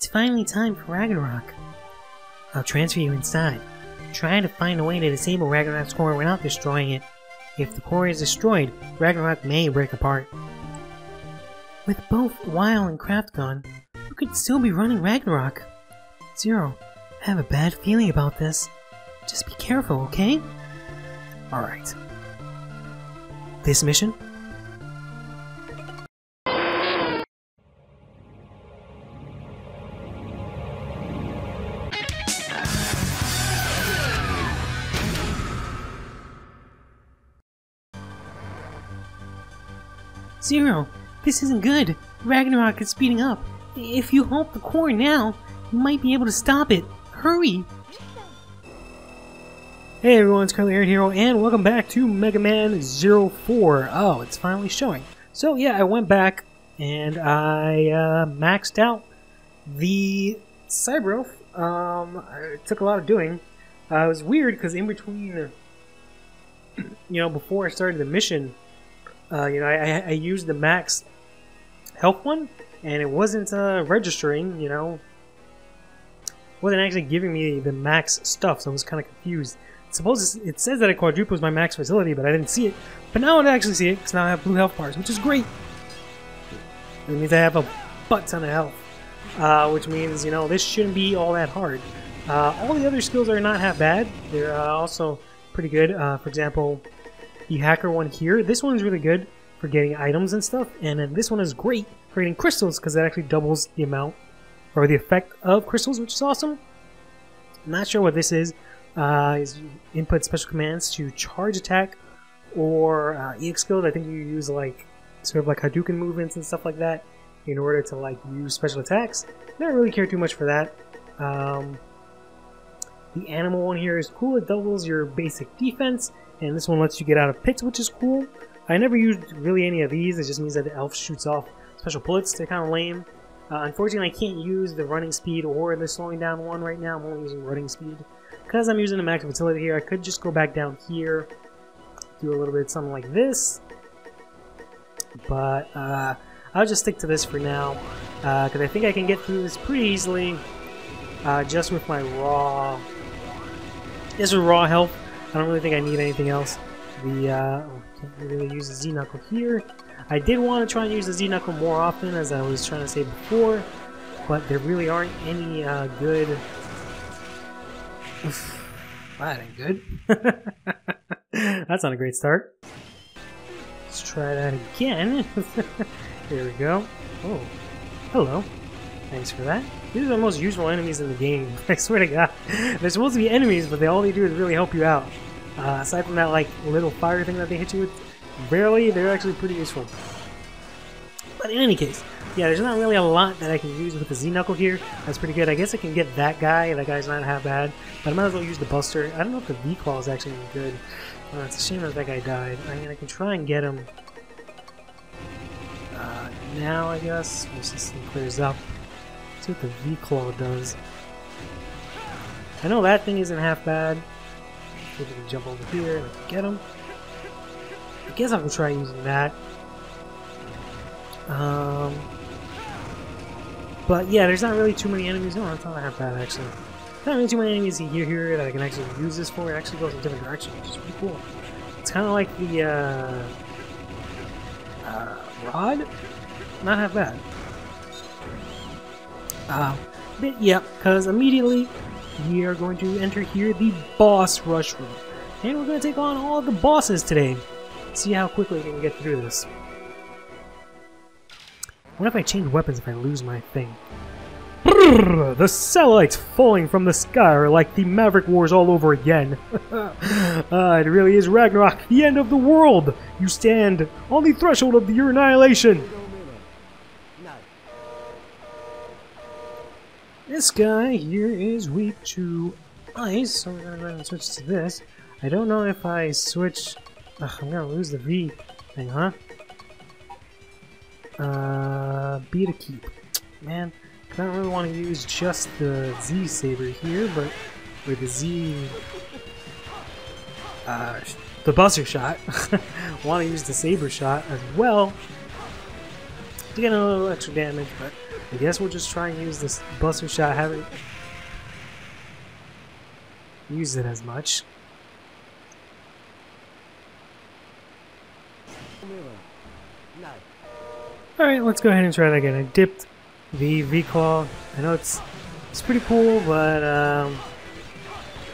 It's finally time for Ragnarok. I'll transfer you inside. Try to find a way to disable Ragnarok's core without destroying it. If the core is destroyed, Ragnarok may break apart. With both Weil and Kraft gone, you could still be running Ragnarok. Zero, I have a bad feeling about this. Just be careful, okay? Alright. This mission? Zero, this isn't good. Ragnarok is speeding up. If you halt the core now, you might be able to stop it. Hurry! Hey everyone, it's CurlyHairedHero, and welcome back to Mega Man 04. Oh, it's finally showing. So yeah, I went back and I maxed out the Cyber Elf. It took a lot of doing. It was weird because in between, before I started the mission, I used the max health one, and it wasn't registering, wasn't actually giving me the max stuff, so I was kind of confused. Suppose it says that it quadruples my max facility, but I didn't see it. But now I actually see it, because now I have blue health bars, which is great. It means I have a butt ton of health, which means, this shouldn't be all that hard. All the other skills are not half bad. They're also pretty good. For example, the hacker one here, this one is really good for getting items and stuff, and then this one is great for getting crystals, because it actually doubles the amount, or the effect of crystals, which is awesome. I'm not sure what this is. Is you input special commands to charge attack or EX skills. I think you use sort of like Hadouken movements and stuff like that in order to use special attacks. I don't really care too much for that. The animal one here is cool. It doubles your basic defense, and this one lets you get out of pits, which is cool. I never used really any of these. It just means that the elf shoots off special bullets. They're kind of lame. Unfortunately, I can't use the running speed or the slowing down one right now. I'm only using running speed. Because I'm using the max utility here, I could just go back down here, do a little bit of something like this. But I'll just stick to this for now, because I think I can get through this pretty easily, just with my raw health. I don't really think I need anything else. Can't really use the Z-Knuckle here. I did want to try and use the Z-Knuckle more often, as I was trying to say before, but there really aren't any good... That ain't good. That's not a great start. Let's try that again. There we go. Oh, hello. Thanks for that. These are the most useful enemies in the game. I swear to God. They're supposed to be enemies, but all they do is really help you out. Aside from that little fire thing that they hit you with, rarely, they're actually pretty useful. But in any case, yeah, there's not really a lot that I can use with the Z-Knuckle here. That's pretty good. I guess I can get that guy. That guy's not half bad. But I might as well use the Buster. I don't know if the V-Claw is actually any good. It's a shame that that guy died. I mean, I can try and get him now, I guess. Once this thing clears up. Let's see what the V-Claw does. I know that thing isn't half bad. See if we can jump over here and get him. I guess I can try using that. But yeah, there's not really too many enemies. No, it's not half bad actually. Not really too many enemies here that I can actually use this for. It actually goes in a different direction, which is pretty cool. It's kind of like the rod. Not half bad. But yeah, because immediately we are going to enter here the boss rush room, and we're going to take on all of the bosses today. See how quickly we can get through this. What if I change weapons if I lose my thing? Brrr, the satellites falling from the sky are like the Maverick Wars all over again. It really is Ragnarok, the end of the world. You stand on the threshold of your annihilation. This guy here is weak to ice, so we're gonna go ahead and switch to this. I don't know if I switch... Ugh, I'm gonna lose the V thing, huh? B to keep. Man, I don't really want to use just the Z saber here, but with the Z, the Buster shot. Want to use the saber shot as well to get a little extra damage, but I guess we'll just try and use this Buster Shot. Haven't used it as much. Alright, let's go ahead and try that again. I dipped the V-Claw. I know it's pretty cool, but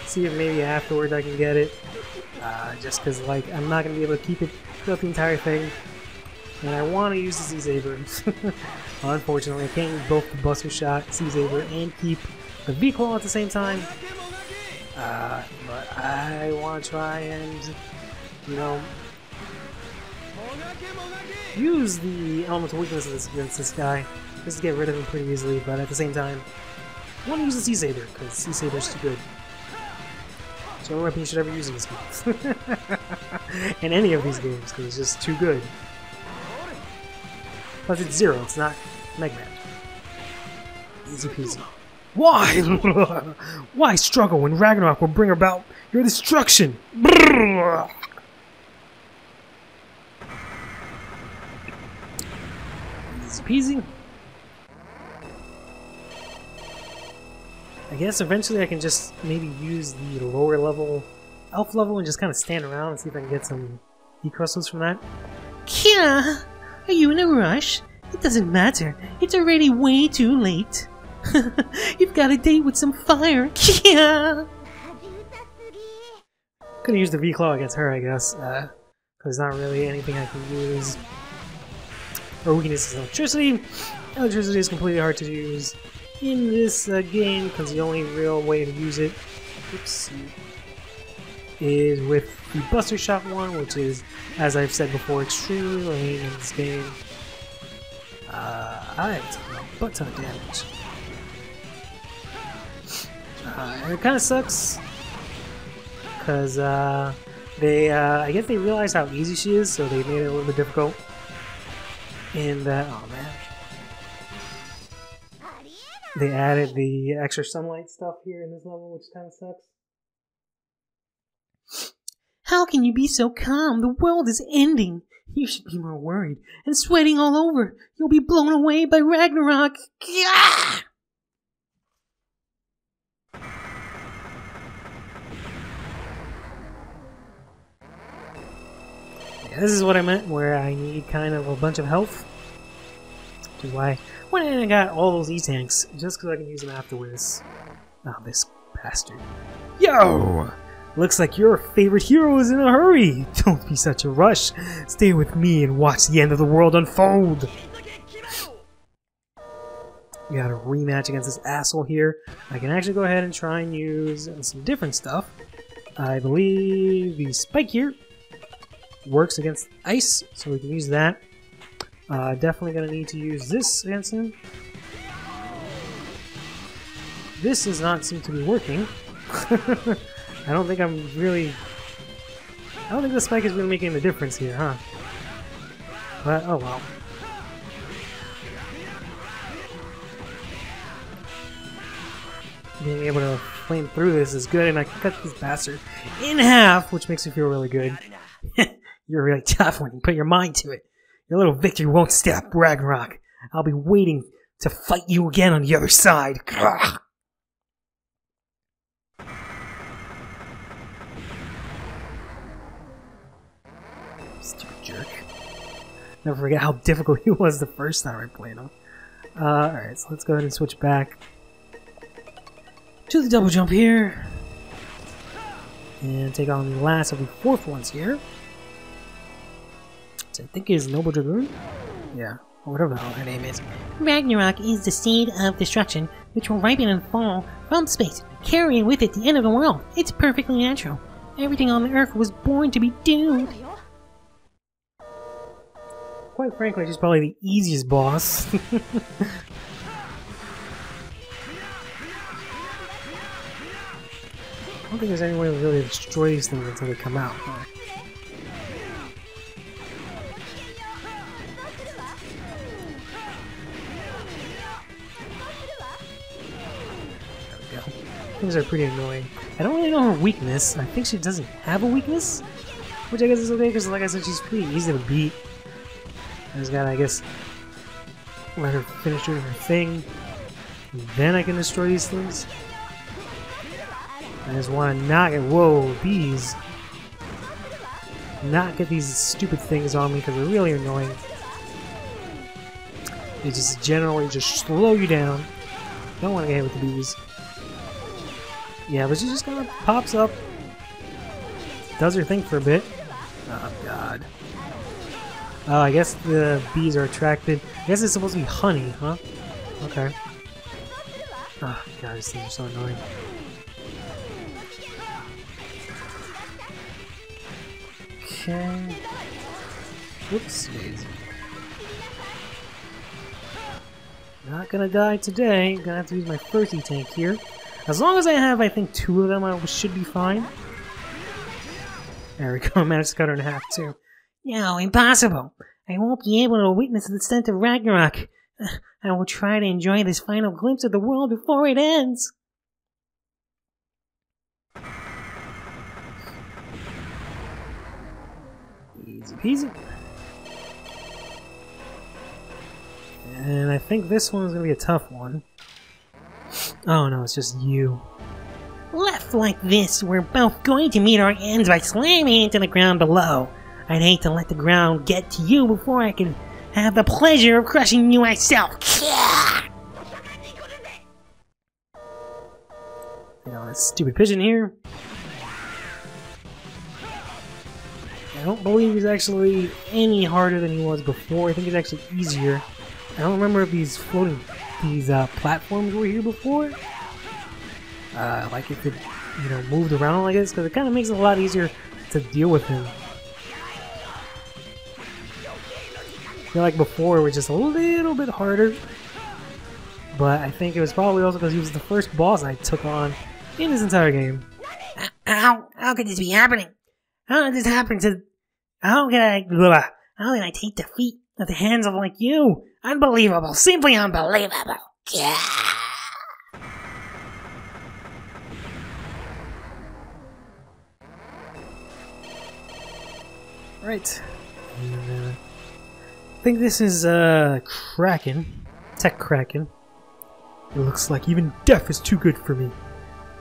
see if maybe afterwards I can get it. Just because, like, I'm not going to be able to keep it throughout the entire thing. And I want to use the Z-Saber. Unfortunately, I can't use both the Buster Shot, Z-Saber, and keep the V-Claw at the same time. But I want to try and, you know, use the elemental weaknesses against this guy, just to get rid of him pretty easily, but at the same time, I want to use the Z-Saber, because Z-Saber's too good. So I don't think you should ever use this game. In any of these games, because it's just too good. Plus it's Zero, it's not Mega Man. Easy peasy. Why? Why struggle when Ragnarok will bring about your destruction? Easy peasy. I guess eventually I can just maybe use the lower level, elf level, and just kind of stand around and see if I can get some E-crystals from that. Kya! Are you in a rush? It doesn't matter. It's already way too late. You've got a date with some fire. Kya! Gonna use the V-Claw against her, I guess. Because there's not really anything I can use. Her weakness is electricity. Electricity is completely hard to use in this game, because the only real way to use it, is with the Buster Shot one, which is, as I've said before, extremely lame in this game. I have taken a butt ton of damage. And it kind of sucks, because I guess they realized how easy she is, so they made it a little bit difficult. In that, oh man. They added the extra sunlight stuff here in this level, which kind of sucks. How can you be so calm? The world is ending. You should be more worried and sweating all over. You'll be blown away by Ragnarok. Gah! Yeah, this is what I meant, where I need kind of a bunch of health. Which is why when I got all those E-tanks, just because I can use them afterwards. Oh, this bastard. Yo! Looks like your favorite hero is in a hurry! Don't be such a rush. Stay with me and watch the end of the world unfold! We got a rematch against this asshole here. I can actually go ahead and try and use some different stuff. I believe the spike here works against ice, so we can use that. Definitely gonna need to use this against him. This does not seem to be working. I don't think the spike is really making a difference here, huh? But, oh well. Being able to flame through this is good, and I can cut this bastard in half, which makes me feel really good. You're really tough when you put your mind to it. Your little victory won't stop, Ragnarok. I'll be waiting to fight you again on the other side. Stupid jerk. Never forget how difficult he was the first time I played him. Alright, so let's go ahead and switch back to the double jump here. And take on the last of the fourth ones here. I think is Noble Dragoon? Yeah, or whatever the hell her name is. Ragnarok is the seed of destruction, which will ripen and fall from space, carrying with it the end of the world. It's perfectly natural. Everything on the earth was born to be doomed. Quite frankly, she's probably the easiest boss. I don't think there's any way to really destroy these things until they come out. Things are pretty annoying. I don't really know her weakness. I think she doesn't have a weakness, which I guess is okay because, like I said, she's pretty easy to beat. I just gotta, I guess, Let her finish doing her thing. And then I can destroy these things. I just want to not get... Whoa, bees. Not get these stupid things on me because they're really annoying. They just generally just slow you down. Don't want to get hit with the bees. Yeah, but she just kind of pops up. Does her thing for a bit. Oh, God. Oh, I guess the bees are attracted. I guess it's supposed to be honey, huh? Okay. Oh, God, these things are so annoying. Okay. Whoops. Not gonna die today. Gonna have to use my Furty tank here. As long as I have, I think, 2 of them, I should be fine. There we go. I managed to cut her in half, too. No, impossible. I won't be able to witness the descent of Ragnarok. I will try to enjoy this final glimpse of the world before it ends. Easy peasy. And I think this one's gonna be a tough one. Oh no, it's just you. Left like this, we're both going to meet our ends by slamming into the ground below. I'd hate to let the ground get to you before I can have the pleasure of crushing you myself. You know, that stupid pigeon here. I don't believe he's actually any harder than he was before. I think he's actually easier. I don't remember if these platforms were here before. Like if it, you know, moved around like this, because it kind of makes it a lot easier to deal with him. I feel like before it was just a little bit harder, but I think it was probably also because he was the first boss I took on in this entire game. How could this be happening? How did this happen to... How can I take defeat at the hands of like you? Unbelievable. Simply unbelievable. Right. I think this is Kraken. Tech Kraken. It looks like even death is too good for me.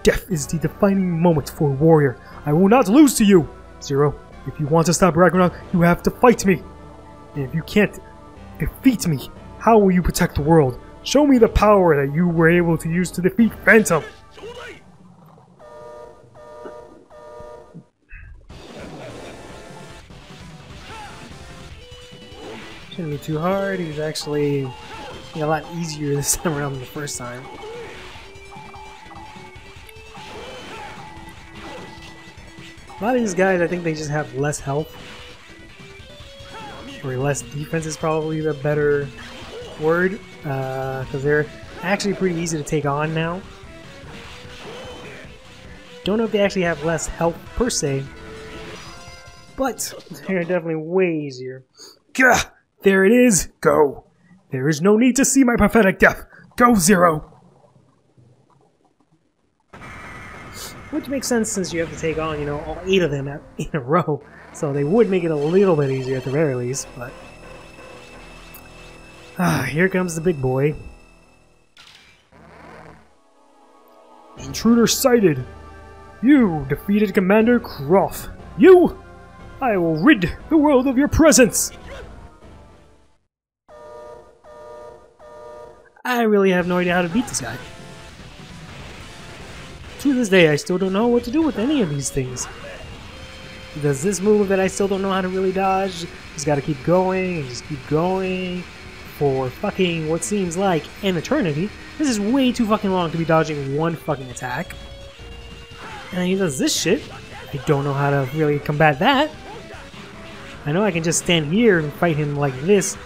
Death is the defining moment for a warrior. I will not lose to you! Zero, if you want to stop Ragnarok, you have to fight me! And if you can't defeat me, how will you protect the world? Show me the power that you were able to use to defeat Phantom! Shouldn't be too hard. He was actually a lot easier this time around than the first time. A lot of these guys, I think they just have less health. Or less defense is probably the better word. Because they're actually pretty easy to take on now. Don't know if they actually have less health per se. But they're definitely way easier. Gah! There it is! Go! There is no need to see my pathetic death! Go, Zero! Which makes sense since you have to take on, you know, all 8 of them in a row. So they would make it a little bit easier at the very least, but... here comes the big boy. Intruder sighted! You defeated Commander Croft! You! I will rid the world of your presence! I really have no idea how to beat this guy. To this day, I still don't know what to do with any of these things. Does this move that I still don't know how to really dodge, just gotta keep going and just keep going for fucking what seems like an eternity. This is way too fucking long to be dodging one fucking attack. And he does this shit. I don't know how to really combat that. I know I can just stand here and fight him like this.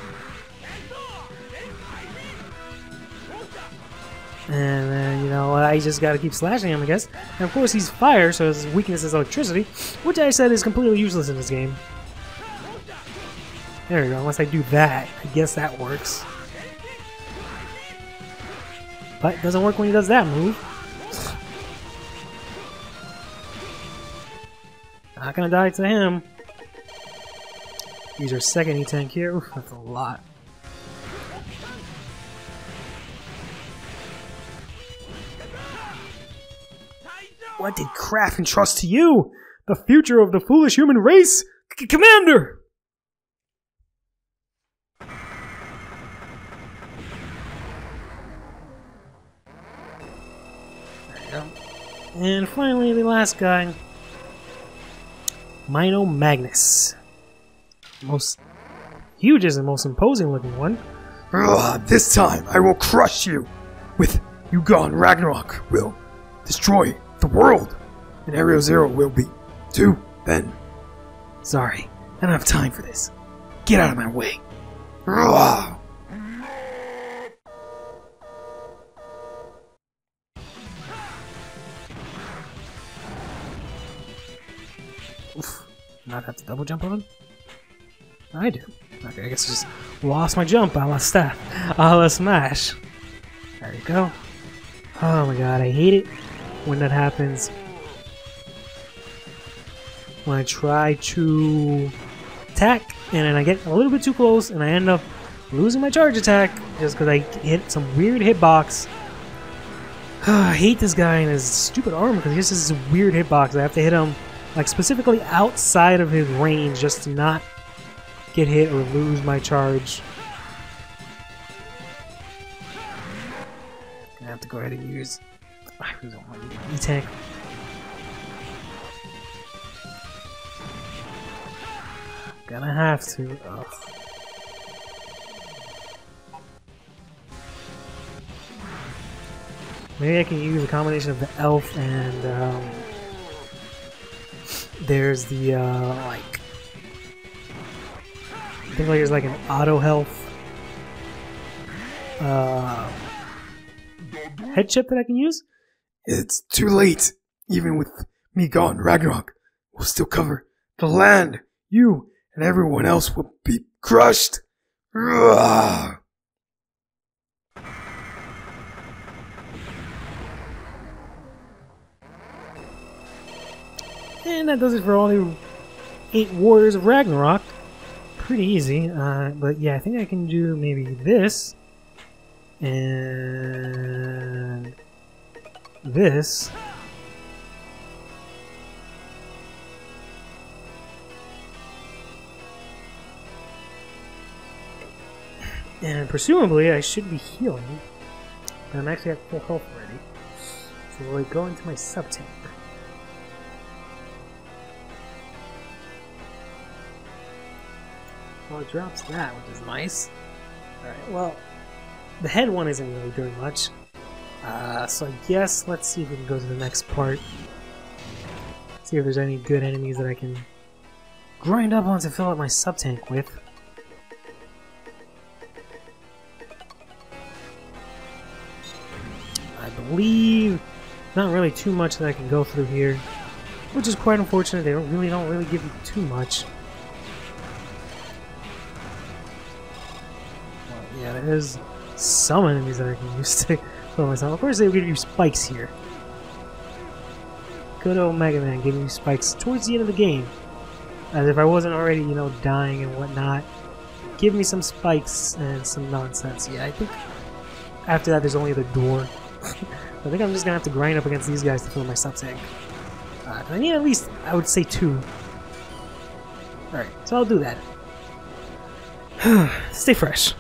And then, you know, I just gotta keep slashing him, I guess. And of course he's fire, so his weakness is electricity, which I said is completely useless in this game. There we go, unless I do that. I guess that works. But it doesn't work when he does that move. Not gonna die to him. Use our second E-tank here. Oof, that's a lot. What did Kraft entrust to you? The future of the foolish human race? Commander! There you go. And finally, the last guy. Mino Magnus. Most hugest and most imposing looking one. This time I will crush you! With you gone, Ragnarok will destroy the world! And Area Zero will be too, then. Sorry, I don't have time for this. Get out of my way. Oof. Not have to double jump on him? I do. Okay, I guess I just lost my jump a la Smash. There you go. Oh my god, I hate it when that happens. When I try to attack and then I get a little bit too close and I end up losing my charge attack just because I hit some weird hitbox. I hate this guy and his stupid armor because he just has this weird hitbox. I have to hit him like specifically outside of his range just to not get hit or lose my charge. I have to go ahead and use. I really don't want to use my E-Tank. Gonna have to. Ugh. Maybe I can use a combination of the elf and there's the like. I think like there's like an auto health head chip that I can use. It's too late. Even with me gone, Ragnarok will still cover the land. You and everyone else will be crushed. And that does it for all the 8 Warriors of Ragnarok. Pretty easy, but yeah, I think I can do maybe this and this. And presumably I should be healing, but I'm actually at full health already. So I go into my sub-tank. Well, it drops that, which is nice. Alright, well, the head one isn't really doing much. So I guess let's see if we can go to the next part. See if there's any good enemies that I can grind up on to fill up my sub-tank with. I believe not really too much that I can go through here, which is quite unfortunate. They don't really give you too much. Well, yeah, there is some enemies that I can use to fill myself. Of course, they give you spikes here. Good old Mega Man giving you spikes towards the end of the game, as if I wasn't already, you know, dying and whatnot. Give me some spikes and some nonsense. Yeah, I think after that, there's only the door. I think I'm just gonna have to grind up against these guys to fill my sub-tank. I need at least, I would say, 2. Alright, so I'll do that. Stay fresh.